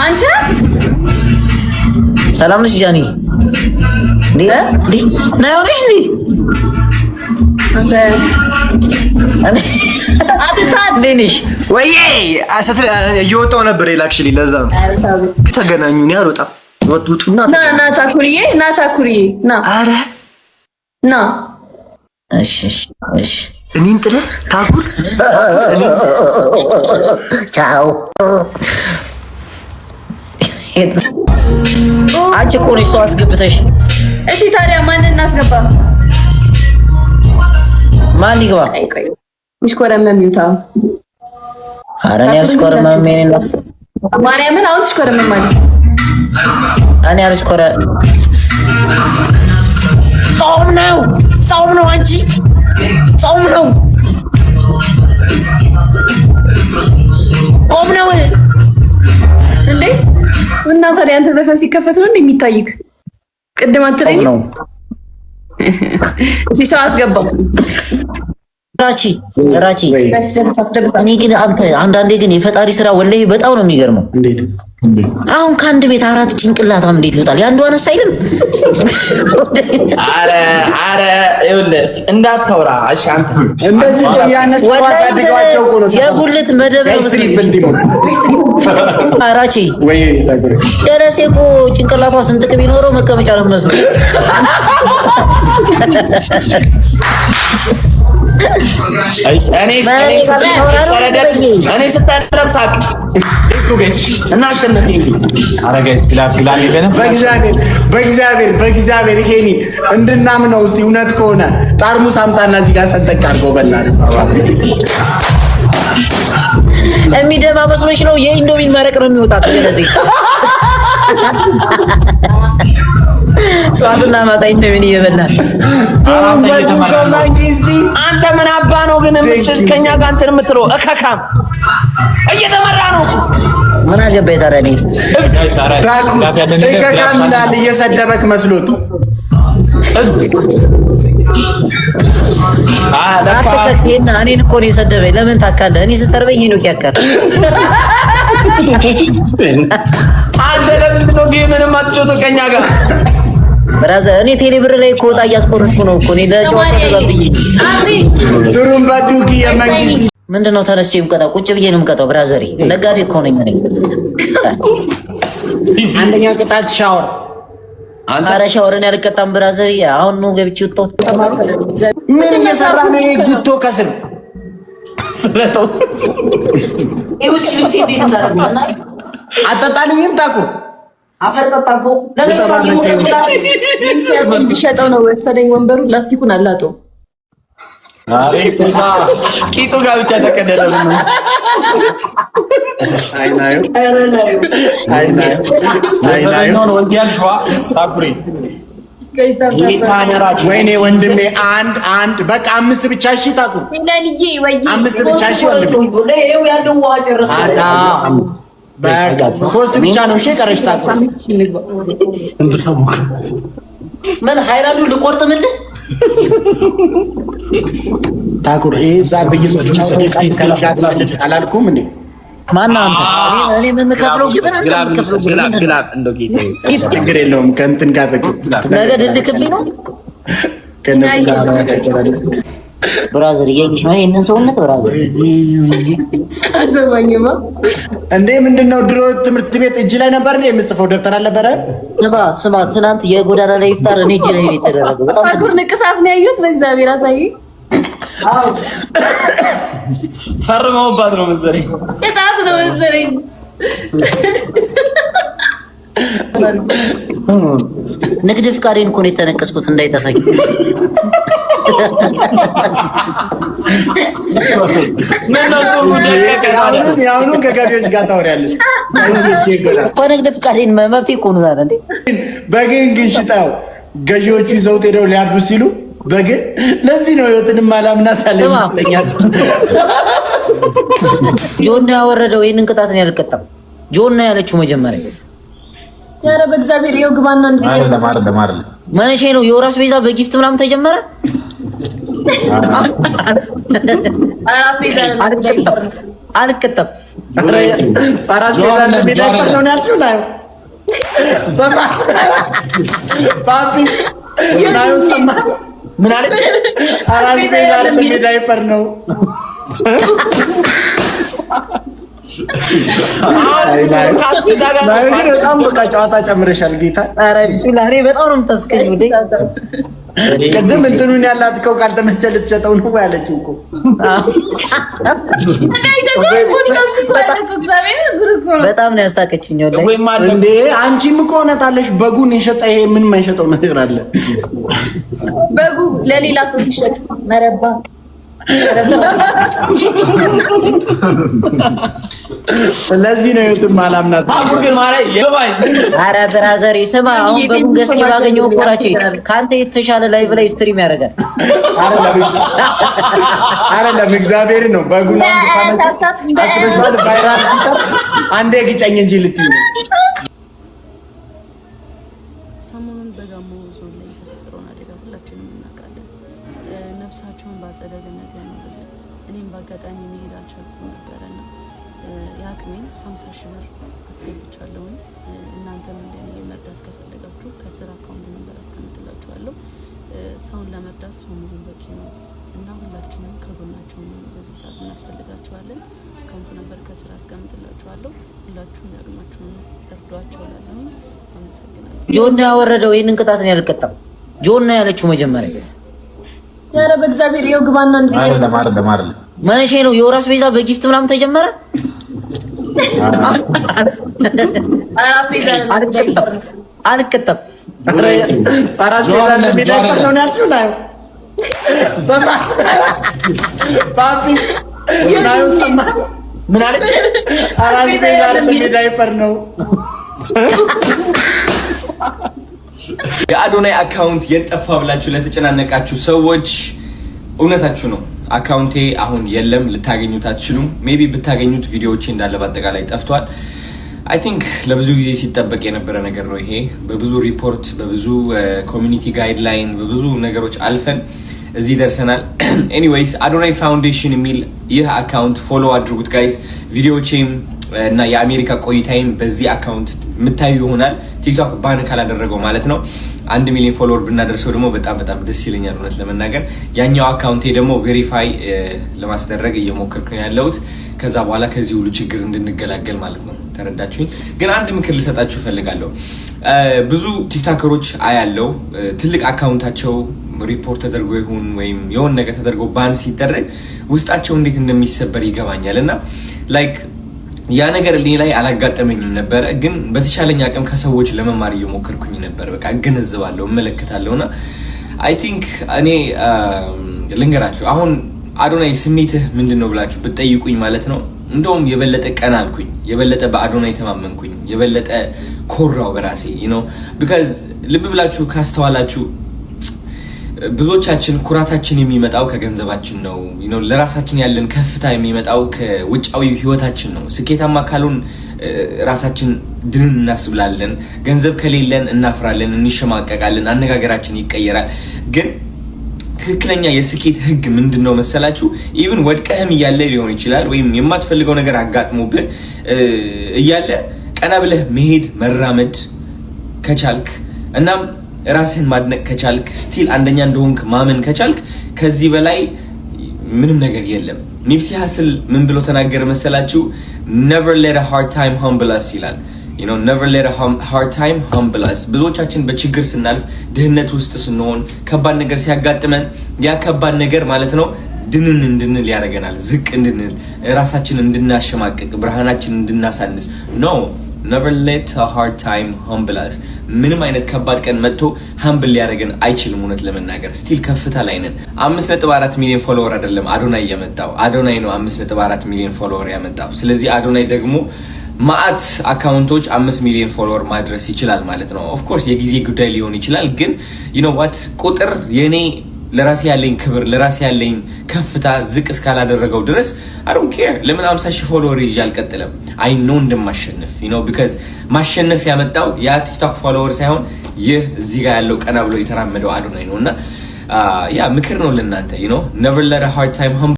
አንተ ሰላም ነሽ ጃኒ? ነይ ሆነሽ እንዴ? ነሽ ወይ? እየወጣሁ ነበር የላክሽልኝ፣ ለዛ ነው ተገናኙ። እኔ አልወጣም። ወጡና ና ታኩሪዬ፣ ና ታኩሪዬ፣ ና። ኧረ ና። እሺ እሺ። እኔን ጥለህ ታኩር። ቻው። አንቺ እኮ ነሽ ሰው አስገብተሽ። እሺ ታዲያ ማንን እናስገባ? ማን ይግባ? ይሽኮረመም ይውጣ። ኧረ እኔ አልሽኮረመም። ማርያምን አሁን ትሽኮረመም ማለት እኔ አልሽኮረ ጾም ነው አንቺ ጾም ነው እንዴ? እና ታዲያ አንተ ዘፈን ሲከፈት ነው እንደሚታይክ ቅድም አትለኝ ነው? እሺ ሰው አስገባው። ራቺ እኔ ግን አንዳንዴ ግን የፈጣሪ ስራ ወላሂ በጣም ነው የሚገርመው። አሁን ከአንድ ቤት 4 ጭንቅላታም እንዴት ይወጣል? ያንዱ አነሳ አይልም? አረ ይኸውልህ እንዳታውራ እሺ። አንተ እንደዚህ ያነቀዋሳድጋቸው እኮ ነው የጉልት መደብ ራቺ ወይ ደረሴ እኮ ጭንቅላቷ ስንጥቅ ቢኖረው መቀመጫ ነው መስሎ እኔ ስታረብ ሳቅ እና በእግዚአብሔር ይሄኒ እንድናምነው እስቲ እውነት ከሆነ ጠርሙስ አምጣና እዚህ ጋር ሰንጠቅ አድርገው በላል። የሚደማ መስሎሽ ነው? የኢንዶሚን መረቅ ነው የሚወጣት። ስለዚህ ጧትና ማታ ኢንዶሚን እየበላል። አንተ ምን አባ ነው ግን ከኛ ጋር እንትን የምትለው? እከካም እየተመራ ነው። ምን አገባኝ ታዲያ? እኔ እከካም ይላል እየሰደበክ መስሎት። እኔን እኮ ነው የሰደበኝ። ለምን ታካለህ? እኔ ስሰርበኝ ሄኖክ ያካል። አንተ ለምንድን ነው ጌምንም አትጮተው ከኛ ጋር? ብራዘር እኔ ቴሌብር ላይ እኮ ወጣ እያስቆረጥኩ ነው እኮ። እኔ ለጨዋታ ተጋብዬ ጥሩምባ ዱቂ የመንግስት ምንድነው ተነስቼ የምቀጣው? ቁጭ ብዬ ነው የምቀጣው። ብራዘር ነጋዴ እኮ ነኝ እኔ። አንደኛ ቅጣት ሻወር። ኧረ ሻወርን ያልቀጣም ብራዘር። አሁን ነው ገብቼ ወጣሁ። ምን እየሰራ ነው? ጉቶ ከስር ፍረተው እስኪ ልብሴ እንዴት እንዳደረጉና አጠጣልኝም ታኩ አፈርጠጣቦ ለምን ሊሸጠው ነው ወሰደኝ። ወንበሩ ላስቲኩን አላጠው። ቂጡ ጋር ብቻ ተቀደደ። ወይኔ ወንድሜ አንድ በቃ 5 ብቻ እሺ። ታኩ 5 ብቻ እሺ። ያለው ውሃ ጨረሰ። በቃ 3 ብቻ ነው እሺ። ቀረሽ ታኩ ምን ሃይላንዱ ልቆርጥምልህ? ታኩር እዛ አላልኩም እንዴ? ማነው አንተ? እኔ ምን ከፍለው ግብር ችግር የለውም። ከእንትን ጋር ነገ ድልክብኝ ነው ከእነሱ ጋር ብራዘር። እያየሽ ነው ይሄንን ሰውነት ብራዘር። አሰማኝማ እንዴ ምንድነው? ድሮ ትምህርት ቤት እጅ ላይ ነበር እንዴ የምጽፈው? ደብተር አልነበረ? ስማ ትናንት የጎዳና ላይ ይፍጣር እኔ እጅ ላይ ነው የተደረገው። በጣም ታኩር ንቅሳት ነው ያዩት። በእግዚአብሔር አሳይ። ፈርመውባት ነው መሰለኝ። ቅጣት ነው መሰለኝ። ንግድ ፍቃዴን እኮ ነው የተነቀስኩት እንዳይጠፋኝ። ያሁኑን ከገቢዎች ጋር ታወሪያለሽ እኮ። ንግድ ፍቃዴን መብቴ እኮ ነው አይደል? በግን ግን ሽጣው ገዢዎቹ ይዘውት ሄደው ሊያርዱ ሲሉ በግን ለዚህ ነው ህይወትንም አላምናት አለ ይመስለኛል። ጆን ያወረደው ይሄንን ቅጣት ነው ያልቀጣም። ጆን ነው ያለችው መጀመሪያ። ያረ በእግዚአብሔር ይኸው ግባና መነሼ ነው የወራስ ቤዛ በጊፍት ምናምን ተጀመረ። አልቀጠም አራስ ቤዛ ለሚዳይፐር ነው ያልሽው ነው ሰማ ባቢ ናዩ ሰማ ምን አለች? አራስ ቤዛ ለሚዳይፐር ነው በጣም በቃ ጨዋታ ጨምረሻል ጌታ። ኧረ ቢስሚላህ እኔ በጣም ነው የምታስቀኝ። ቅድም እንትኑን ያላትከው ካልተመቸ ልትሸጠው ነው ያለችው እኮ። በጣም ነው ያሳቀችኝ። እንዴ አንቺም እኮ እውነታለሽ። በጉን የሸጠ ይሄ ምን የማይሸጠው ነገር አለ? በጉ ለሌላ ሰው ሲሸጥ መረባ ስለዚህ ነው የትም አላምናት። ኧረ ብራዘር ስማ፣ አሁን በጉን ገዝቼ ባገኘው ቆራቼ ከአንተ የተሻለ ላይቭ ላይ ስትሪም ያደርጋል። አይደለም እግዚአብሔር ነው። በጉን አስበሽዋል? ቫይራል ሲጠር አንዴ ግጨኝ እንጂ ልትዩ ሰሞኑን በጋሞ ዞን ላይ የተፈጠረውን አደጋ ሁላችንም እናውቃለን። ነፍሳቸውን በአጸደ ገነት ያኖርልን። እኔም በአጋጣሚ መሄድ አልቻልኩም ነበረና የአቅሜን 50 ሺህ ብር አስገብቻለሁ። እናንተም እንደኔ መርዳት ከፈለጋችሁ ከስራ አካውንት ነበር አስቀምጥላችኋለሁ። ሰውን ለመርዳት ሰው መሆን በቂ ነው እና ሁላችንም ከጎናቸው ነው። በዚህ ሰዓት እናስፈልጋቸዋለን። አካውንት ነበር ከስራ አስቀምጥላችኋለሁ። ሁላችሁም ያቅማችሁን እርዷቸው እላለሁ። አመሰግናለሁ። ጆን ያወረደው ይሄንን ቅጣት ነው ያልቀጣው። ጆን ነው ያለችው መጀመሪያ። ኧረ በእግዚአብሔር ይኸው ግባና አይደለም መነሼ ነው የወራስ ቤዛ በጊፍት ምናምን ተጀመረ። አልቀጣም አራስ ቤዛ ለሚዳይፐር ነው ያልሽው ነው ሰማ ባቢ ናዩ ሰማ ምን አለች? አራስ ቤዛ ለሚዳይፐር ነው። የአዶናይ አካውንት የጠፋ ብላችሁ ለተጨናነቃችሁ ሰዎች እውነታችሁ ነው። አካውንቴ አሁን የለም፣ ልታገኙት አትችሉም። ሜቢ ብታገኙት ቪዲዮዎቼ እንዳለ በአጠቃላይ ጠፍቷል። አይ ቲንክ ለብዙ ጊዜ ሲጠበቅ የነበረ ነገር ነው ይሄ። በብዙ ሪፖርት፣ በብዙ ኮሚኒቲ ጋይድላይን፣ በብዙ ነገሮች አልፈን እዚህ ደርሰናል። ኤኒዌይስ አዶናይ ፋውንዴሽን የሚል ይህ አካውንት ፎሎ አድርጉት ጋይስ። ቪዲዮዎቼም እና የአሜሪካ ቆይታይም በዚህ አካውንት የምታዩ ይሆናል። ቲክቶክ ባን ካላደረገው ማለት ነው። 1 ሚሊዮን ፎሎወር ብናደርሰው ደግሞ በጣም ደስ ይለኛል እውነት ለመናገር። ያኛው አካውንቴ ደግሞ ቬሪፋይ ለማስደረግ እየሞከርኩ ነው ያለሁት። ከዛ በኋላ ከዚህ ሁሉ ችግር እንድንገላገል ማለት ነው። ተረዳችሁኝ? ግን አንድ ምክር ልሰጣችሁ ፈልጋለሁ። ብዙ ቲክቶከሮች አያለው ትልቅ አካውንታቸው ሪፖርት ተደርጎ ይሁን ወይም የሆነ ነገር ተደርጎ ባን ሲደረግ ውስጣቸው እንዴት እንደሚሰበር ይገባኛል። እና ላይክ ያ ነገር እኔ ላይ አላጋጠመኝም ነበረ፣ ግን በተቻለኝ አቅም ከሰዎች ለመማር እየሞከርኩኝ ነበር። በቃ እገነዘባለሁ፣ እመለከታለሁና አይ ቲንክ እኔ ልንገራችሁ አሁን አዶናይ ስሜትህ ምንድን ነው ብላችሁ ብትጠይቁኝ ማለት ነው እንደውም የበለጠ ቀና አልኩኝ፣ የበለጠ በአዶናይ ተማመንኩኝ፣ የበለጠ ኮራው በራሴ ነው። ቢካዝ ልብ ብላችሁ ካስተዋላችሁ ብዙዎቻችን ኩራታችን የሚመጣው ከገንዘባችን ነው። ለራሳችን ያለን ከፍታ የሚመጣው ከውጫዊ ህይወታችን ነው። ስኬታማ ካሉን ራሳችን ድንን እናስብላለን። ገንዘብ ከሌለን እናፍራለን፣ እንሸማቀቃለን፣ አነጋገራችን ይቀየራል። ግን ትክክለኛ የስኬት ህግ ምንድነው መሰላችሁ? ኢቭን ወድቀህም እያለ ሊሆን ይችላል ወይም የማትፈልገው ነገር አጋጥሞብህ እያለ ቀና ብለህ መሄድ መራመድ ከቻልክ እናም ራስህን ማድነቅ ከቻልክ ስቲል አንደኛ እንደሆንክ ማመን ከቻልክ ከዚህ በላይ ምንም ነገር የለም። ኒፕሲ ሀስል ምን ብሎ ተናገረ መሰላችሁ? never let a hard time humble us ይላል። never let a hard time humble us። ብዙዎቻችን በችግር ስናልፍ፣ ድህነት ውስጥ ስንሆን፣ ከባድ ነገር ሲያጋጥመን ያ ከባድ ነገር ማለት ነው ድንን እንድንል ያደርገናል። ዝቅ እንድንል፣ ራሳችንን እንድናሸማቅቅ፣ ብርሃናችንን እንድናሳንስ ነው። never let a hard time humble us። ምንም አይነት ከባድ ቀን መጥቶ humble ሊያደርገን አይችልም። እውነት ለመናገር ስቲል ከፍታ ላይ ነን። 5.4 ሚሊዮን ፎሎወር አይደለም አዶናይ ያመጣው፣ አዶናይ ነው 5.4 ሚሊዮን ፎሎወር ያመጣው። ስለዚህ አዶናይ ደግሞ ማአት አካውንቶች 5 ሚሊዮን ፎሎወር ማድረስ ይችላል ማለት ነው። ኦፍ ኮርስ የጊዜ ጉዳይ ሊሆን ይችላል፣ ግን you know what ቁጥር የኔ ለራሴ ያለኝ ክብር ለራሴ ያለኝ ከፍታ ዝቅ እስካላደረገው ድረስ I don't care። ለምን 50 ሺህ ፎሎወር ይዤ አልቀጥለም? አይ ኖ እንደማሸነፍ because ማሸነፍ ያመጣው ያ ቲክቶክ ፎሎወር ሳይሆን ይህ እዚህ ጋር ያለው ቀና ብሎ የተራመደው አዶናይ ነውና ያ ምክር ነው ለእናንተ never let a hard time humble